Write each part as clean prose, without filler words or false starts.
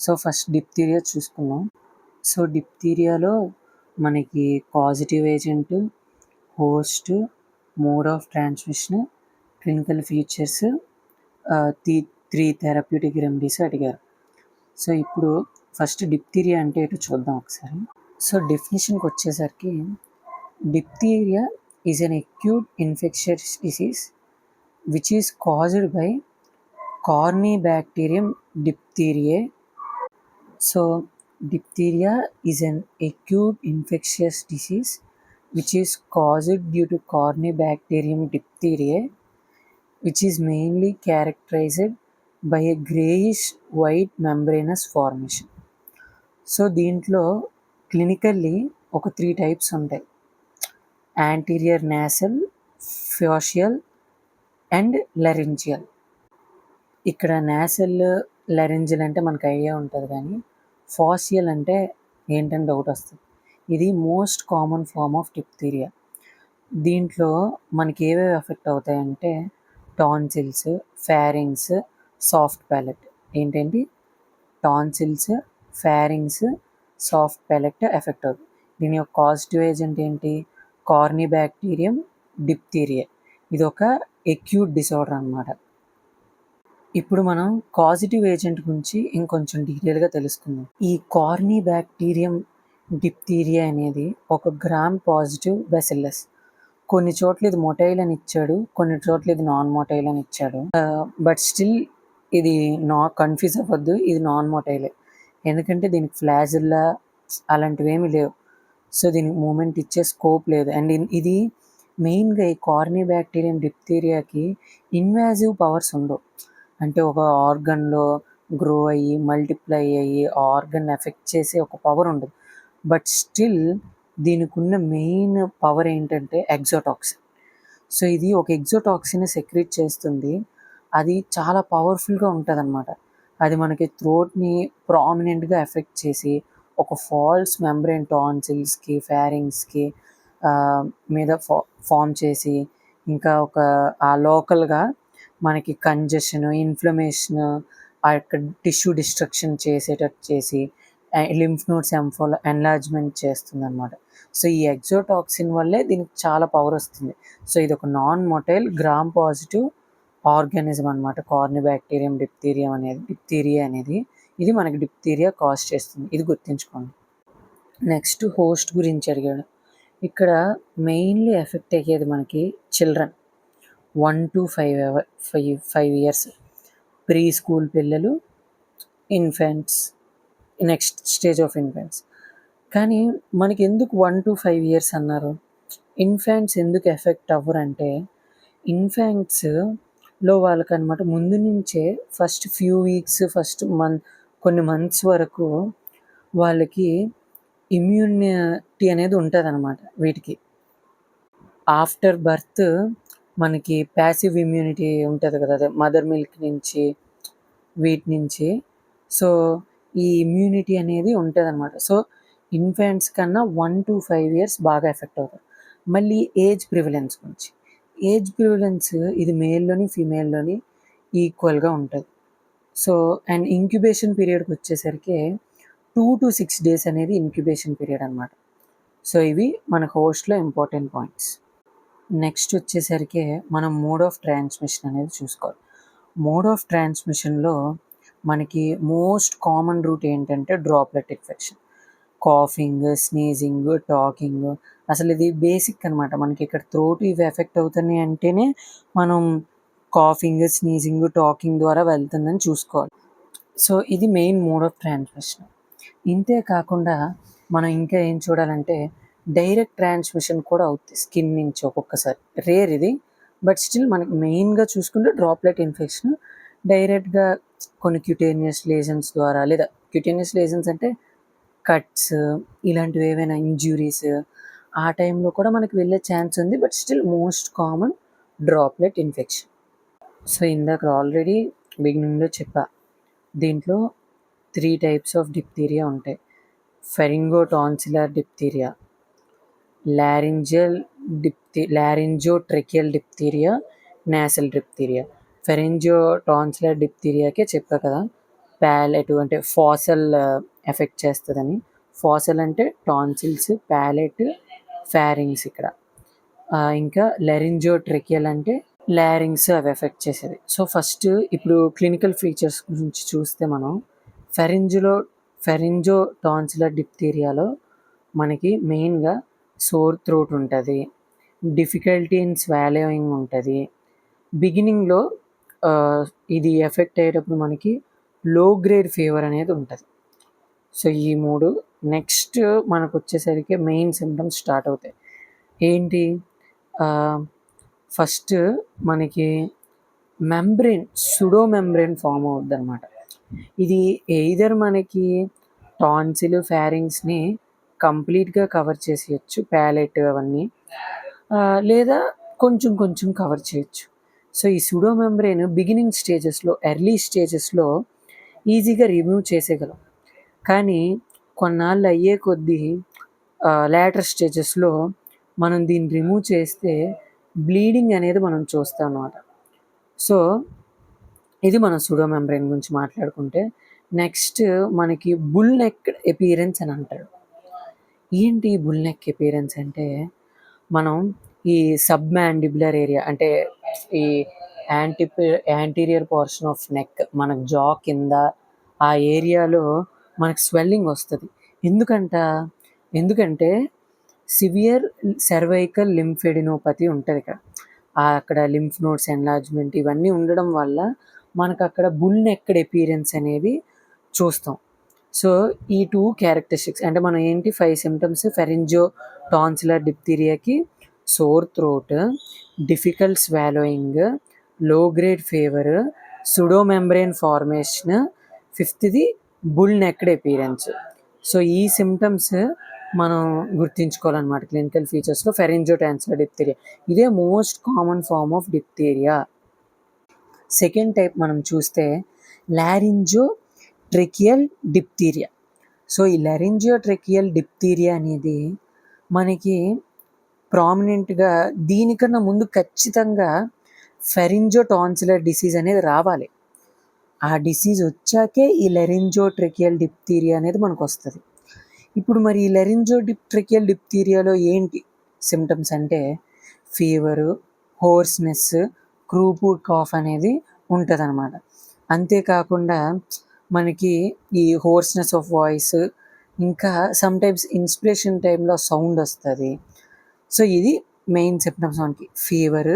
So first diphtheria చూసుకుందాం. So డిప్తీరియాలో మనకి causative agent, host, mode of transmission, clinical features, three therapeutic remedies అడిగారు. So ఇప్పుడు first diphtheria అంటే ఏంటో చూద్దాం ఒకసారి. సో డెఫినేషన్కి వచ్చేసరికి diphtheria is an acute infectious disease which is caused by Corynebacterium diphtheriae. So diphtheria is an acute infectious disease which is caused due to Corynebacterium diphtheriae, which is mainly characterized by a grayish white membranous formation. So దీంట్లో clinically ఒక 3 types ఉంటాయి: anterior nasal, facial and లెరింజియల్. ఇక్కడ nasal, లెరింజియల్ అంటే మనకు idea ఉంటుంది, కానీ facial అంటే ఏంటని డౌట్ వస్తుంది. ఇది most common form of diphtheria. దీంట్లో మనకి ఏవేవి ఎఫెక్ట్ అవుతాయంటే టాన్సిల్స్, ఫారింగ్స్, సాఫ్ట్ ప్యాలెట్. ఏంటంటే tonsils, pharynx, soft palate effect అవుతుంది. దీని యొక్క కాజిటివ్ ఏజెంట్ ఏంటి? Corynebacterium diphtheria. ఇది ఒక ఎక్యూట్ డిసార్డర్ అన్నమాట. ఇప్పుడు మనం కాజిటివ్ ఏజెంట్ గురించి ఇంకొంచెం డీటెయిల్గా తెలుసుకుందాం. ఈ కార్నిబ్యాక్టీరియం డిప్తీరియా అనేది ఒక గ్రామ్ పాజిటివ్ బెసిల్లస్. కొన్ని చోట్ల ఇది మొటైల్ అని ఇచ్చాడు, కొన్ని చోట్ల ఇది నాన్ మొటైల్ అని ఇచ్చాడు. బట్ స్టిల్ ఇది కన్ఫ్యూజ్ అవ్వద్దు, ఇది నాన్ మొటైలే. ఎందుకంటే దీనికి ఫ్లాజిల్లా అలాంటివి ఏమీ లేవు. సో దీనికి మూమెంట్ ఇచ్చే స్కోప్ లేదు. అండ్ ఇది మెయిన్గా ఈ కార్నిబ్యాక్టీరియం డిప్తీరియాకి ఇన్వాజివ్ పవర్స్ ఉండవు. అంటే ఒక ఆర్గన్లో గ్రో అయ్యి మల్టిప్లై అయ్యి ఆర్గన్ ఎఫెక్ట్ చేసే ఒక పవర్ ఉండదు. బట్ స్టిల్ దీనికి ఉన్న మెయిన్ పవర్ ఏంటంటే ఎగ్జోటాక్సిన్. సో ఇది ఒక ఎగ్జోటాక్సిన్ సెక్రెట్ చేస్తుంది. అది చాలా పవర్ఫుల్గా ఉంటుంది అన్నమాట. అది మనకి థ్రోట్ని ప్రామినెంట్గా ఎఫెక్ట్ చేసి ఒక ఫాల్స్ మెంబ్రెయిన్ టాన్సిల్స్కి, ఫారింగ్స్కి మీద ఫామ్ చేసి ఇంకా ఆ లోకల్గా మనకి కంజెషన్, ఇన్ఫ్లమేషన్, ఆ యొక్క టిష్యూ డిస్ట్రక్షన్ చేసేటట్టు చేసి లింఫ్ నోడ్స్ ఎన్లార్జ్మెంట్ చేస్తుంది అనమాట. సో ఈ ఎగ్జోటాక్సిన్ వల్లే దీనికి చాలా పవర్ వస్తుంది. సో ఇది ఒక non motile gram positive organism అనమాట కార్నిబ్యాక్టీరియం డిప్తీరియా అనేది. ఇది మనకి డిప్తీరియా కాజ్ చేస్తుంది, ఇది గుర్తుంచుకోండి. నెక్స్ట్ హోస్ట్ గురించి అడిగాడు. ఇక్కడ మెయిన్లీ ఎఫెక్ట్ అయ్యేది మనకి children 1 to 5 years, preschool పిల్లలు, infants, next stage of infants. కానీ మనకి ఎందుకు 1 to 5 years అన్నారు? ఇన్ఫెంట్స్ ఎందుకు ఎఫెక్ట్ అవ్వరంటే ఇన్ఫెంట్స్లో వాళ్ళకనమాట ముందు నుంచే ఫస్ట్ ఫ్యూ వీక్స్, కొన్ని మంత్స్ వరకు వాళ్ళకి ఇమ్యూనిటీ అనేది ఉంటుంది అనమాట వీటికి. ఆఫ్టర్ బర్త్ మనకి ప్యాసివ్ ఇమ్యూనిటీ ఉంటుంది కదా, అదే మదర్ మిల్క్ నుంచి వీటి నుంచి. సో ఈ ఇమ్యూనిటీ అనేది ఉంటుంది అనమాట. సో ఇన్ఫెంట్స్ కన్నా 1 to 5 years బాగా ఎఫెక్ట్ అవుతారు. మళ్ళీ ఏజ్ ప్రివిలెన్స్ గురించి. ఏజ్ ప్రివిలెన్స్ ఇది మేల్లోని ఫీమేల్లోని ఈక్వల్గా ఉంటుంది. సో అండ్ ఇంక్యుబేషన్ పీరియడ్కి వచ్చేసరికి 2 to 6 days అనేది ఇంక్యుబేషన్ పీరియడ్ అనమాట. సో ఇవి మన హోస్ట్లో ఇంపార్టెంట్ పాయింట్స్. నెక్స్ట్ వచ్చేసరికి మనం మోడ్ ఆఫ్ ట్రాన్స్మిషన్ అనేది చూసుకోవాలి. మోడ్ ఆఫ్ ట్రాన్స్మిషన్లో మనకి మోస్ట్ కామన్ రూట్ ఏంటంటే droplet infection. Coughing, sneezing, talking, అసలు ఇది బేసిక్ అనమాట. మనకి ఇక్కడ థ్రోట్ ఇవి ఎఫెక్ట్ అవుతున్నాయి అంటేనే మనం కాఫింగ్, స్నీజింగ్, టాకింగ్ ద్వారా వెళ్తుందని చూసుకోవాలి. సో ఇది మెయిన్ మోడ్ ఆఫ్ ట్రాన్స్మిషన్. ఇంతే కాకుండా మనం ఇంకా ఏం చూడాలంటే డైరెక్ట్ ట్రాన్స్మిషన్ కూడా అవుతుంది స్కిన్ నుంచి ఒక్కొక్కసారి. రేర్ ఇది, బట్ స్టిల్ మనకి మెయిన్గా చూసుకుంటే డ్రాప్లెట్ ఇన్ఫెక్షన్ డైరెక్ట్గా కొన్ని క్యూటేనియస్ లేజన్స్ ద్వారా, లేదా క్యూటేనియస్ లేజన్స్ అంటే కట్స్ ఇలాంటివి ఏవైనా ఇంజ్యూరీస్, ఆ టైంలో కూడా మనకి వెళ్ళే ఛాన్స్ ఉంది. But still most common droplet infection. So ఇందాక ఆల్రెడీ బిగినింగ్లో చెప్పా, దీంట్లో 3 types ఆఫ్ డిప్తీరియా ఉంటాయి: ఫెరింగోటాన్సిలర్ డిప్తీరియా, లారింజోట్రెకియల్ డిప్తీరియా, నాసల్ డిప్తీరియా. ఫెరింగోటాన్సిలర్ డిప్తీరియాకే చెప్పా కదా, ప్యాలెట్ అంటే ఫాసల్ ఎఫెక్ట్ చేస్తుందని. ఫాసల్ అంటే టాన్సిల్స్, ప్యాలెట్, ఫ్యారింగ్స్ ఇక్కడ. ఇంకా లెరింజోట్రెకియల్ అంటే లారింగ్స్ అవి ఎఫెక్ట్ చేసేది. సో ఫస్ట్ ఇప్పుడు క్లినికల్ ఫీచర్స్ గురించి చూస్తే మనం ఫెరింజో టాన్సిలర్ డిప్తీరియాలో మనకి మెయిన్గా సోర్ థ్రోట్ ఉంటుంది, డిఫికల్టీ ఇన్ స్వాలోయింగ్ ఉంటుంది. బిగినింగ్లో ఇది ఎఫెక్ట్ అయ్యేటప్పుడు మనకి లో గ్రేడ్ ఫీవర్ అనేది ఉంటుంది. సో ఈ 3 నెక్స్ట్ మనకు వచ్చేసరికి మెయిన్ సిమ్టమ్స్ స్టార్ట్ అవుతాయి. ఏంటి? ఫస్ట్ మనకి సుడో మెంబ్రెయిన్ ఫామ్ అవుద్ది అనమాట. ఇది ఎయిదర్ మనకి టాన్సిల్, ఫ్యారింగ్స్ని కంప్లీట్గా కవర్ చేసేయచ్చు, ప్యాలెట్ అవన్నీ, లేదా కొంచెం కొంచెం కవర్ చేయొచ్చు. సో ఈ సుడో మెంబ్రెయిన్ బిగినింగ్ స్టేజెస్లో, ఎర్లీ స్టేజెస్లో ఈజీగా రిమూవ్ చేసేయగలం. కానీ కొన్నాళ్ళు అయ్యే కొద్దీ లేటర్ స్టేజెస్లో మనం దీన్ని రిమూవ్ చేస్తే బ్లీడింగ్ అనేది మనం చూస్తాం అన్నమాట. సో ఇది మనం సుడో మెంబ్రెయిన్ గురించి మాట్లాడుకుంటే, నెక్స్ట్ మనకి బుల్ నెక్ ఎపియరెన్స్ అని అంటాడు. ఏంటి బుల్ నెక్ ఎపియరెన్స్ అంటే, మనం ఈ సబ్ మ్యాండిబులర్ ఏరియా అంటే ఈ యాంటీరియర్ పోర్షన్ ఆఫ్ నెక్, మన జా కింద ఆ ఏరియాలో మనకు స్వెల్లింగ్ వస్తుంది. ఎందుకంటే సివియర్ సర్వైకల్ లింఫెడినోపతి ఉంటుంది ఇక్కడ. అక్కడ లింఫ్ నోడ్స్ ఎన్లార్జ్మెంట్ ఇవన్నీ ఉండడం వల్ల మనకు అక్కడ బుల్ నెక్ ఎపియరెన్స్ అనేది చూస్తాం. సో ఈ 2 క్యారెక్టరిస్టిక్స్ అంటే మనం ఏంటి 5 సిమ్టమ్స్ ఫెరింజో టాన్సిలర్ డిప్తీరియాకి: sore throat, difficult swallowing, low grade fever, pseudo membrane formation, 5ది బుల్ నెక్డ్ ఎపియరెన్స్. సో ఈ సిమ్టమ్స్ మనం గుర్తుంచుకోవాలన్నమాట క్లినికల్ ఫీచర్స్లో ఫెరింజో టాన్సిలర్ డిప్తీరియా. ఇదే most common form of diphtheria. Second type మనం చూస్తే లారింజోట్రెకియల్ డిప్తీరియా. సో ఈ లారింజోట్రెకియల్ డిప్తీరియా అనేది మనకి ప్రామినెంట్గా దీనికన్నా ముందు ఖచ్చితంగా ఫెరింజో టాన్సిలర్ డిసీజ్ అనేది రావాలి. ఆ డిసీజ్ వచ్చాకే ఈ లారింజోట్రెకియల్ డిప్తీరియా అనేది మనకు వస్తుంది. ఇప్పుడు మరి ఈ లారింజోట్రెకియల్ డిప్తీరియాలో ఏంటి సిమ్టమ్స్ అంటే ఫీవరు, హోర్స్నెస్, క్రూపుడ్ కాఫ్ అనేది ఉంటుంది అనమాట. అంతేకాకుండా మనకి ఈ హోర్స్నెస్ ఆఫ్ వాయిస్, ఇంకా సమ్టైమ్స్ ఇన్స్పిరేషన్ టైంలో సౌండ్ వస్తుంది. సో ఇది మెయిన్ సిమ్టమ్స్ మనకి: fever,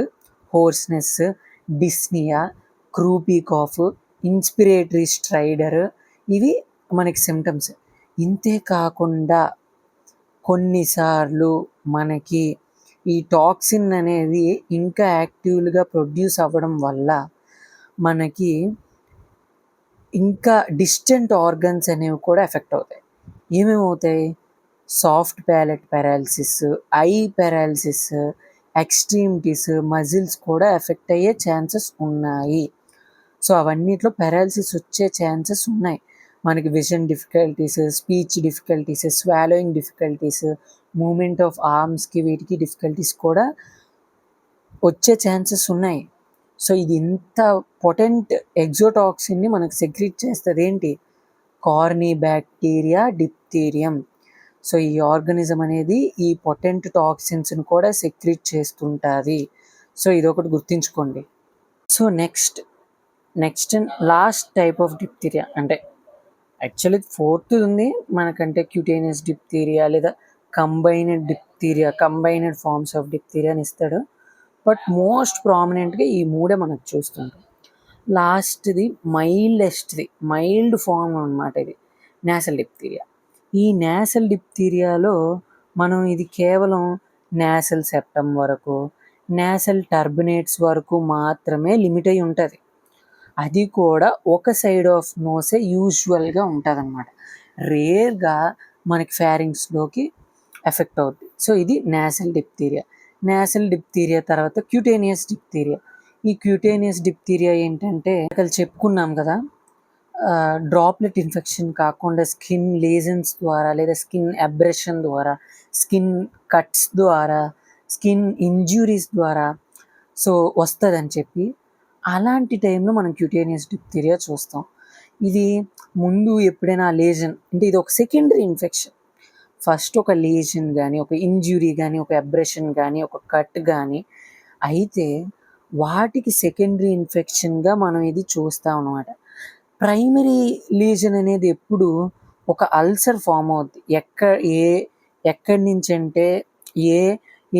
hoarseness, dyspnoea, croupy cough, inspiratory stridor, ఇవి మనకి సిమ్టమ్స్. ఇంతే కాకుండా కొన్నిసార్లు మనకి ఈ టాక్సిన్ అనేది ఇంకా యాక్టివ్గా ప్రొడ్యూస్ అవ్వడం వల్ల మనకి ఇంకా డిస్టెంట్ ఆర్గన్స్ అనేవి కూడా ఎఫెక్ట్ అవుతాయి. ఏమేమవుతాయి? Soft palate paralysis, eye paralysis, extremities, muscles కూడా ఎఫెక్ట్ అయ్యే ఛాన్సెస్ ఉన్నాయి. సో అవన్నిట్లో పారాలిసిస్ వచ్చే ఛాన్సెస్ ఉన్నాయి. మనకి vision difficulties, speech difficulties, swallowing difficulties, movement of ఆర్మ్స్కి వీటికి డిఫికల్టీస్ కూడా వచ్చే ఛాన్సెస్ ఉన్నాయి. సో ఇది ఇంత పొటెంట్ ఎగ్జోటాక్సిన్ని మనకు సెక్రీట్ చేస్తుంది. ఏంటి? కార్నిబ్యాక్టీరియా డిప్తీరియం. సో ఈ ఆర్గానిజం అనేది ఈ పొటెంట్ టాక్సిన్స్ని కూడా సెక్రీట్ చేస్తుంటుంది. సో ఇదొకటి గుర్తుంచుకోండి. So next and last type of diphtheria అంటే యాక్చువల్లీ 4th ఉంది మనకంటే క్యూటేనియస్ డిప్తీరియా లేదా కంబైన్డ్ ఫార్మ్స్ ఆఫ్ డిప్తీరియా అని ఇస్తాడు. బట్ మోస్ట్ ప్రామినెంట్గా ఈ 3 మనకు చూస్తుంటాం. లాస్ట్ది మైల్డ్ ఫార్మ్ అనమాట. ఇది నేసల్ డిప్తీరియా. ఈ నేసల్ డిప్తీరియాలో మనం ఇది కేవలం నేసల్ సెప్టమ్ వరకు, నేసల్ టర్బినేట్స్ వరకు మాత్రమే లిమిట్ అయి ఉంటుంది. అది కూడా ఒక సైడ్ ఆఫ్ నోసే యూజువల్గా ఉంటుంది అనమాట. రేర్గా మనకి ఫ్యారింగ్స్లోకి ఎఫెక్ట్ అవుతుంది. సో ఇది నేసల్ డిప్తీరియా తర్వాత క్యూటేనియస్ డిప్తీరియా. ఈ క్యూటేనియస్ డిప్తీరియా ఏంటంటే అక్కడ చెప్పుకున్నాం కదా, డ్రాప్లెట్ ఇన్ఫెక్షన్ కాకుండా స్కిన్ లేజన్స్ ద్వారా లేదా స్కిన్ అబ్రెషన్ ద్వారా, స్కిన్ కట్స్ ద్వారా, స్కిన్ ఇంజ్యూరీస్ ద్వారా సో వస్తుందని చెప్పి అలాంటి టైంలో మనం క్యూటేనియస్ డిప్తీరియా చూస్తాం. ఇది ముందు ఎప్పుడైనా లేజన్ అంటే ఇది ఒక సెకండరీ ఇన్ఫెక్షన్. ఫస్ట్ ఒక లేజన్ కానీ, ఒక ఇంజ్యూరీ కానీ, ఒక అబ్రెషన్ కానీ, ఒక కట్ కానీ అయితే వాటికి సెకండరీ ఇన్ఫెక్షన్గా మనం ఇది చూస్తాం అన్నమాట. ప్రైమరీ లీజన్ అనేది ఎప్పుడు ఒక అల్సర్ ఫామ్ అవుద్ది. ఎక్కడి నుంచి అంటే ఏ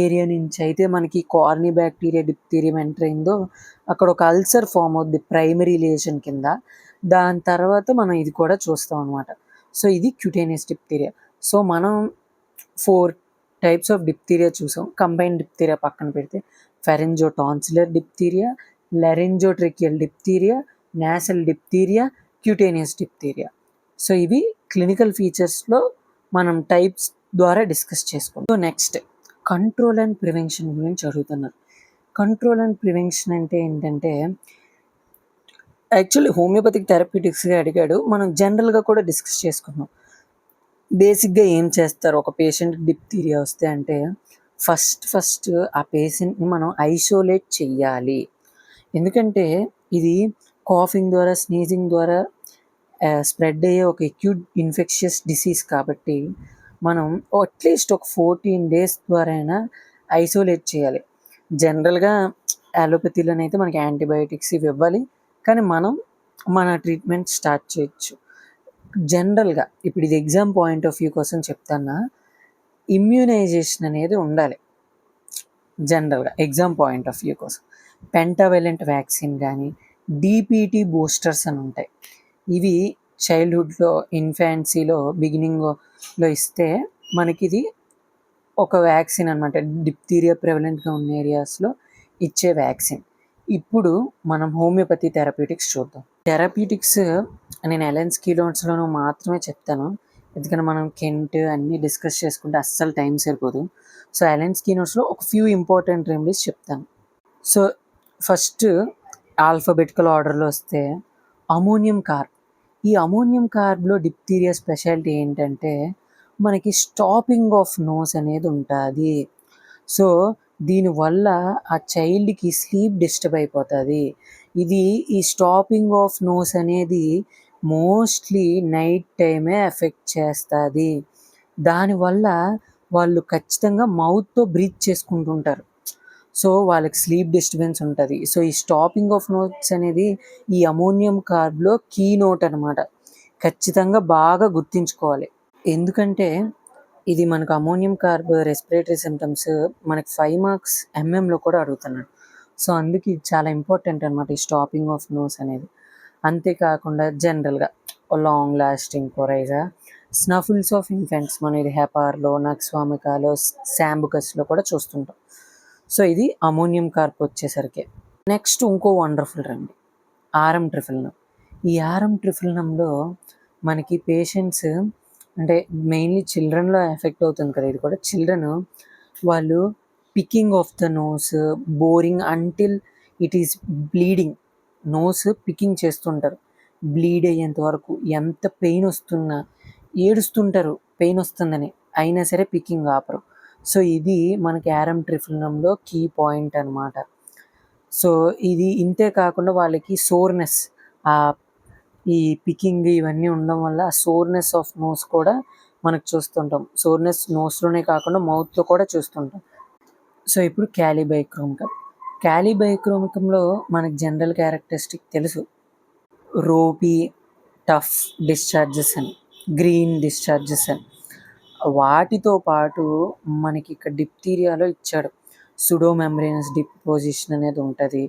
ఏరియా నుంచి అయితే మనకి కార్నీ బ్యాక్టీరియా డిప్తీరియం ఎంటర్ అయిందో అక్కడ ఒక అల్సర్ ఫామ్ అవుద్ది ప్రైమరీ లీజన్ కింద. దాని తర్వాత మనం ఇది కూడా చూస్తాం అనమాట. సో ఇది క్యూటేనియస్ డిప్తీరియా. సో మనం 4 టైప్స్ ఆఫ్ డిప్తీరియా చూసాం. కంబైన్డ్ డిప్తీరియా పక్కన పెడితే pharyngo tonsillar diphtheria, laryngotracheal diphtheria, nasal diphtheria, cutaneous diphtheria. So ఇవి క్లినికల్ ఫీచర్స్లో మనం టైప్స్ ద్వారా డిస్కస్ చేసుకుంటాం. So next control and prevention గురించి అడుగుతున్నారు. కంట్రోల్ అండ్ ప్రివెన్షన్ అంటే ఏంటంటే యాక్చువల్లీ హోమియోపతిక్ థెరప్యూటిక్స్గా అడిగాడు. మనం జనరల్గా కూడా డిస్కస్ చేసుకున్నాం. బేసిక్గా ఏం చేస్తారు ఒక పేషెంట్ డిప్తీరియా వస్తే అంటే ఫస్ట్ ఆ పేషెంట్ని మనం ఐసోలేట్ చెయ్యాలి. ఎందుకంటే ఇది కాఫింగ్ ద్వారా స్నీజింగ్ ద్వారా స్ప్రెడ్ అయ్యే ఒక అక్యూట్ ఇన్ఫెక్షియస్ డిసీజ్ కాబట్టి మనం అట్లీస్ట్ ఒక 14 days ద్వారా అయినా ఐసోలేట్ చేయాలి. జనరల్గా అలోపతిలోనైతే మనకి యాంటీబయాటిక్స్ ఇవి ఇవ్వాలి, కానీ మనం మన ట్రీట్మెంట్ స్టార్ట్ చేయొచ్చు. జనరల్గా ఇప్పుడు ఇది ఎగ్జామ్ పాయింట్ ఆఫ్ వ్యూ కోసం చెప్తానా, ఇమ్యూనైజేషన్ అనేది ఉండాలి. జనరల్గా ఎగ్జామ్ పాయింట్ ఆఫ్ వ్యూ కోసం పెంటావెలెంట్ వ్యాక్సిన్ కానీ డిపిటి బూస్టర్స్ అని ఉంటాయి. ఇవి చైల్డ్హుడ్లో ఇన్ఫాన్సీలో బిగినింగ్లో ఇస్తే మనకి ఇది ఒక వ్యాక్సిన్ అనమాట. డిప్తీరియా ప్రెవలెంట్గా ఉన్న ఏరియాస్లో ఇచ్చే వ్యాక్సిన్. ఇప్పుడు మనం హోమియోపతి థెరప్యూటిక్స్ చూద్దాం. థెరప్యూటిక్స్ నేను ఎలెన్స్ కీనోట్స్లోనూ మాత్రమే చెప్తాను, ఎందుకంటే మనం కెంట్ అన్నీ డిస్కస్ చేసుకుంటే అస్సలు టైం సరిపోదు. సో ఎలెన్స్ కీనోట్స్లో ఒక ఫ్యూ ఇంపార్టెంట్ రెమెడీస్ చెప్తాను. సో ఫస్ట్ ఆల్ఫాబెటికల్ ఆర్డర్లో వస్తే అమోనియం కార్బ్. ఈ అమోనియం కార్బ్లో డిప్తీరియా స్పెషాలిటీ ఏంటంటే మనకి స్టాపింగ్ ఆఫ్ నోస్ అనేది ఉంటుంది. సో దీనివల్ల ఆ చైల్డ్కి స్లీప్ డిస్టర్బ్ అయిపోతుంది. ఈ స్టాపింగ్ ఆఫ్ నోస్ అనేది మోస్ట్లీ నైట్ టైమే ఎఫెక్ట్ చేస్తుంది. దానివల్ల వాళ్ళు ఖచ్చితంగా మౌత్తో బ్రీత్ చేసుకుంటుంటారు. సో వాళ్ళకి స్లీప్ డిస్టర్బెన్స్ ఉంటుంది. సో ఈ స్టాపింగ్ ఆఫ్ నోట్స్ అనేది ఈ అమోనియం కార్బ్లో కీ నోట్ అనమాట. ఖచ్చితంగా బాగా గుర్తుంచుకోవాలి. ఎందుకంటే ఇది మనకు అమోనియం కార్బ్ రెస్పిరేటరీ సిమ్టమ్స్ మనకి 5 marks ఎంఎంలో కూడా అడుగుతున్నాడు. సో అందుకే ఇది చాలా ఇంపార్టెంట్ అనమాట ఈ స్టాపింగ్ ఆఫ్ నోస్ అనేది. అంతేకాకుండా జనరల్గా long lasting coryza, snuffles of infants మనం ఇది హెపార్లో, నక్స్వామికాలో, శాంబుకస్లో కూడా చూస్తుంటాం. సో ఇది అమోనియం కార్బ్ వచ్చేసరికి. నెక్స్ట్ ఇంకో వండర్ఫుల్ రెమెడీ ఆర్ఎం ట్రిఫిలినం. ఈ ఆర్ఎం ట్రిఫిలినంలో మనకి పేషెంట్స్ అంటే మెయిన్లీ చిల్డ్రన్లో ఎఫెక్ట్ అవుతుంది కదా. ఇది కూడా చిల్డ్రన్ వాళ్ళు picking of the nose, boring until it is bleeding. Nose picking చేస్తుంటారు బ్లీడ్ అయ్యేంత వరకు. ఎంత పెయిన్ వస్తున్నా ఏడుస్తుంటారు పెయిన్ వస్తుందని, అయినా సరే పికింగ్ ఆపరు. సో ఇది మనకి ఆర్ఎం ట్రిఫిలినంలో కీ పాయింట్ అనమాట. సో ఇది ఇంతే కాకుండా వాళ్ళకి సోర్నెస్, ఈ పికింగ్ ఇవన్నీ ఉండడం వల్ల ఆ సోర్నెస్ ఆఫ్ నోస్ కూడా మనకు చూస్తుంటాం. సోర్నెస్ నోస్లోనే కాకుండా మౌత్లో కూడా చూస్తుంటాం. సో ఇప్పుడు క్యాలిబైక్రోమికం. క్యాలిబైక్రోమికంలో మనకి జనరల్ క్యారెక్టరిస్టిక్ తెలుసు, రోపీ టఫ్ డిశ్చార్జెస్ అని, గ్రీన్ డిశ్చార్జెస్ అని. వాటితో పాటు మనకి ఇక్కడ డిప్తీరియాలో ఇచ్చాడు సుడోమెమ్బ్రేనస్ డిపోజిషన్ అనేది ఉంటుంది,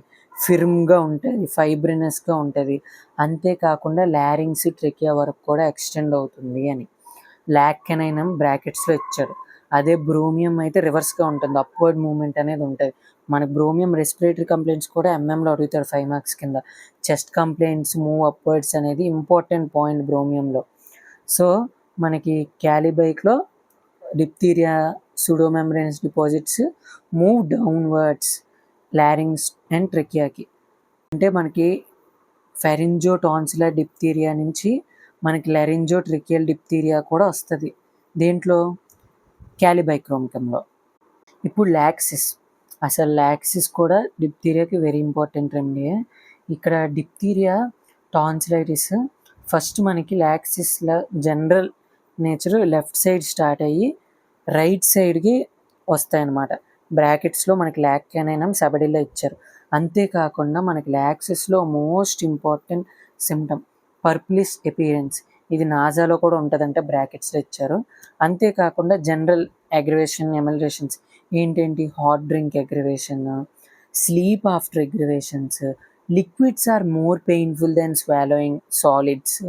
ఫిర్మ్గా ఉంటుంది, ఫైబ్రినస్గా ఉంటుంది. అంతేకాకుండా లారింగ్స్ ట్రెకియా వరకు కూడా ఎక్స్టెండ్ అవుతుంది అని లాక్కెనైనం బ్రాకెట్స్లో ఇచ్చాడు. అదే బ్రోమియం అయితే రివర్స్గా ఉంటుంది, అప్వర్డ్ మూమెంట్ అనేది ఉంటుంది. మనకి బ్రోమియం రెస్పిరేటరీ కంప్లైంట్స్ కూడా ఎంఎంలో అడుగుతాడు 5 marks కింద. చెస్ట్ కంప్లైంట్స్ మూవ్ అప్వర్డ్స్ అనేది ఇంపార్టెంట్ పాయింట్ బ్రోమియంలో. సో మనకి క్యాలిబైక్లో diphtheria pseudomembranous deposits move downwards larynx and ట్రెకియాకి. అంటే మనకి ఫెరింజో టాన్సిలర్ డిప్తీరియా నుంచి మనకి లెరింజో ట్రెకియల్ డిప్తీరియా కూడా వస్తుంది దేంట్లో, క్యాలిబైక్రోమికంలో. ఇప్పుడు లాక్సిస్. అసలు లాక్సిస్ కూడా డిప్తీరియాకి వెరీ ఇంపార్టెంట్ రెమెడీ. ఇక్కడ డిప్తీరియా టాన్సిలైటిస్ ఫస్ట్ మనకి లాక్సిస్ల general nature left side start అయ్యి రైట్ సైడ్కి వస్తాయన్నమాట. బ్రాకెట్స్లో మనకి ల్యాక్ కెనైనం సబడిల్లా ఇచ్చారు. అంతేకాకుండా మనకి లాక్సిస్లో most important symptom purplish appearance, ఇది నాజాలో కూడా ఉంటుందంటే బ్రాకెట్స్లో ఇచ్చారు. అంతేకాకుండా జనరల్ అగ్రివేషన్ ఎమల్రేషన్స్ ఏంటేంటి, hot drink aggravation, sleep after aggravations, liquids are more painful then swallowing solids,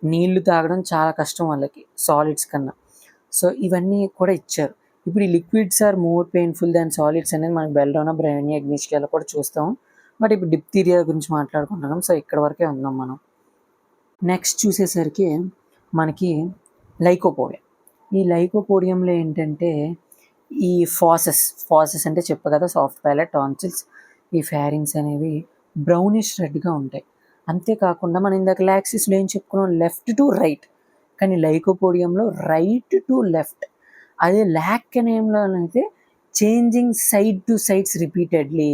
నీళ్లు తాగడం చాలా కష్టం వాళ్ళకి సాలిడ్స్ కన్నా. సో ఇవన్నీ కూడా ఇచ్చారు. ఇప్పుడు ఈ liquids are more painful than solids అనేది మనకి బెల్డోనా బ్రైనియా ఇగ్నిషియాలో కూడా చూస్తాం. బట్ ఇప్పుడు డిప్తీరియా గురించి మాట్లాడుకుంటున్నాం. సో ఇక్కడ వరకే ఉందాం మనం. నెక్స్ట్ చూసేసరికి మనకి లైకోపోడియం. ఈ లైకోపోడియంలో ఏంటంటే ఈ ఫాసెస్ అంటే చెప్పు కదా, సాఫ్ట్ ప్యాలెట్, టాన్సిల్స్, ఈ ఫ్యారింగ్స్ అనేవి బ్రౌనిష్ రెడ్గా ఉంటాయి. అంతేకాకుండా మనం ఇందాక లాక్సిస్లో ఏం చెప్పుకున్నాం, లెఫ్ట్ టు రైట్, కానీ లైకోపోడియంలో రైట్ టు లెఫ్ట్. అదే లాక్కెనేయంలో అయితే changing side to sides repeatedly.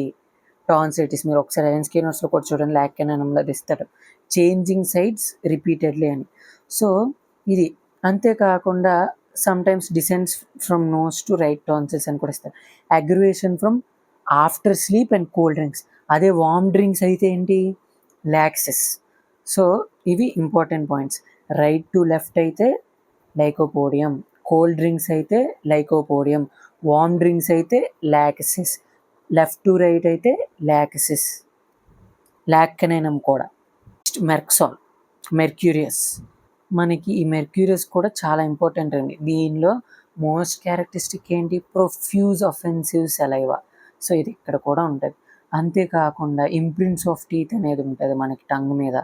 Tonsillitis మీరు ఒకసారి ఎలెన్స్కీ నోట్స్లో కూడా చూడండి, లాక్కెనేయంలో ఇస్తాడు చేంజింగ్ సైడ్స్ రిపీటెడ్లీ అని. సో ఇది అంతేకాకుండా sometimes descends from nose to right tonsils అని కూడా ఇస్తారు. Aggravation from after sleep and cold drinks. అదే వార్మ్ డ్రింక్స్ అయితే ఏంటి, లాక్సిస్. సో ఇవి important points. Right to left అయితే లైకోపోడియం, కోల్డ్ డ్రింక్స్ అయితే లైకోపోడియం, వార్మ్ డ్రింక్స్ అయితే లాక్సిస్, లెఫ్ట్ టు రైట్ అయితే లాక్సిస్, లాక్కెనైనం కూడా. Next Merc sol, Mercurius. మనకి ఈ మెర్క్యూరియస్ కూడా చాలా ఇంపార్టెంట్ అండి. దీనిలో మోస్ట్ క్యారెక్టరిస్టిక్ ఏంటి, ప్రొఫ్యూజ్ అఫెన్సివ్ సెలైవా. సో ఇది ఇక్కడ కూడా ఉంటుంది. అంతేకాకుండా ఇంప్రింట్స్ ఆఫ్ టీత్ అనేది ఉంటుంది మనకి టంగ్ మీద.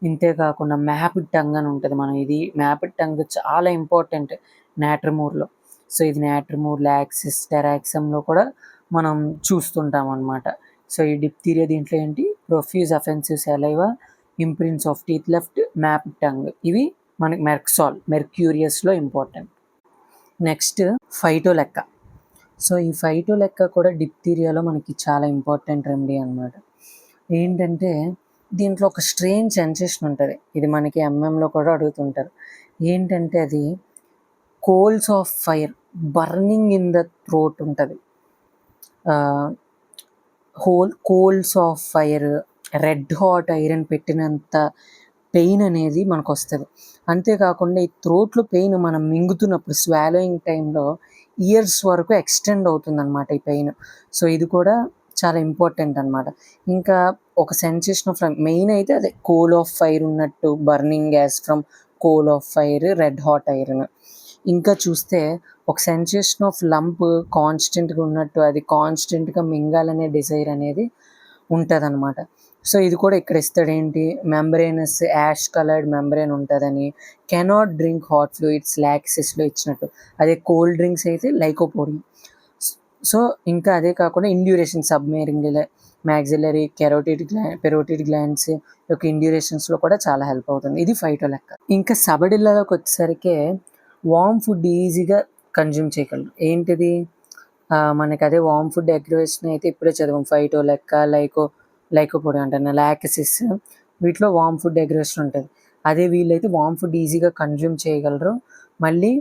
ఇంతేకాకుండా మ్యాప్డ్ టంగ్ అని ఉంటుంది. మనం ఇది మ్యాప్డ్ టంగ్ చాలా ఇంపార్టెంట్ నాట్రమూర్లో. సో ఇది నాట్రమూర్, లాక్సిస్, టెరాక్సమ్లో కూడా మనం చూస్తుంటాం అన్నమాట. సో ఈ డిప్తీరియా దీంట్లో ఏంటి, profuse offensive saliva, imprints of teeth left, mapped tongue, ఇవి మనకి మెర్క్యూరియస్లో ఇంపార్టెంట్. నెక్స్ట్ ఫైటోలెక్క. సో ఈ ఫైటోలెక్క కూడా డిప్తీరియాలో మనకి చాలా ఇంపార్టెంట్ రెమెడీ అనమాట. ఏంటంటే దీంట్లో ఒక స్ట్రేంజ్ సెన్సేషన్ ఉంటుంది. ఇది మనకి ఎంఎంలో కూడా అడుగుతుంటారు. ఏంటంటే అది coals of fire, burning in the throat ఉంటుంది. Coals of fire, red hot iron పెట్టినంత పెయిన్ అనేది మనకు వస్తుంది. అంతేకాకుండా ఈ థ్రోట్లో పెయిన్ మనం మింగుతున్నప్పుడు స్వాలోయింగ్ టైంలో ఇయర్స్ వరకు ఎక్స్టెండ్ అవుతుంది అనమాట ఈ పెయిన్. సో ఇది కూడా చాలా ఇంపార్టెంట్ అనమాట. ఇంకా ఒక సెన్సేషన్ ఆఫ్ మెయిన్ అయితే అదే కోల్ ఆఫ్ ఫైర్ ఉన్నట్టు, burning gas from coal of fire, red hot iron. ఇంకా చూస్తే ఒక సెన్సేషన్ ఆఫ్ లంప్ కాన్స్టెంట్గా ఉన్నట్టు, అది కాన్స్టెంట్గా మింగాలనే డిజైర్ అనేది ఉంటుంది అనమాట. సో ఇది కూడా ఇక్కడ ఇస్తాడు ఏంటి, మెంబ్రేనస్ యాష్ కలర్డ్ మెంబ్రేన్ ఉంటుందని, కెనాట్ డ్రింక్ హాట్ ఫ్లూయిడ్స్ లాక్సిస్లో ఇచ్చినట్టు. అదే కోల్డ్ డ్రింక్స్ అయితే లైకోపోడియం. సో ఇంకా అదే కాకుండా ఇండ్యూరేషన్, సబ్మెరింగులర్, మ్యాక్సిలరీ, పెరోటిడ్ గ్లాండ్స్ యొక్క ఇండ్యూరేషన్స్లో కూడా చాలా హెల్ప్ అవుతుంది. ఇది ఫైటోలెక్క. ఇంకా సబడిల్లాలోకి వచ్చేసరికి వార్మ్ ఫుడ్ ఈజీగా కన్జ్యూమ్ చేయగలరు. ఏంటిది, మనకి అదే వార్మ్ ఫుడ్ అగ్రివేషన్ అయితే ఇప్పుడే చదివాం, ఫైటోలెక్క, లైకోపోడియం అంటాను, లాక్సిస్, వీటిలో వార్మ్ ఫుడ్ అగ్రివేషన్ ఉంటుంది. అదే వీళ్ళైతే వార్మ్ ఫుడ్ ఈజీగా కన్జ్యూమ్ చేయగలరు. మళ్ళీ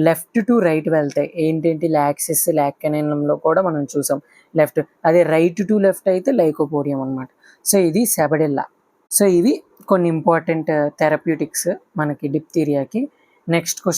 లెఫ్ట్ టు రైట్ వెళ్తాయి. ఏంటంటే లాక్సిస్, లాక్కెనైనంలో కూడా మనం చూసాం లెఫ్ట్. అదే రైట్ టు లెఫ్ట్ అయితే లైకోపోడియం అనమాట. సో ఇది సెబడిల్లా. సో ఇవి కొన్ని ఇంపార్టెంట్ థెరప్యూటిక్స్ మనకి డిప్తీరియాకి. Next question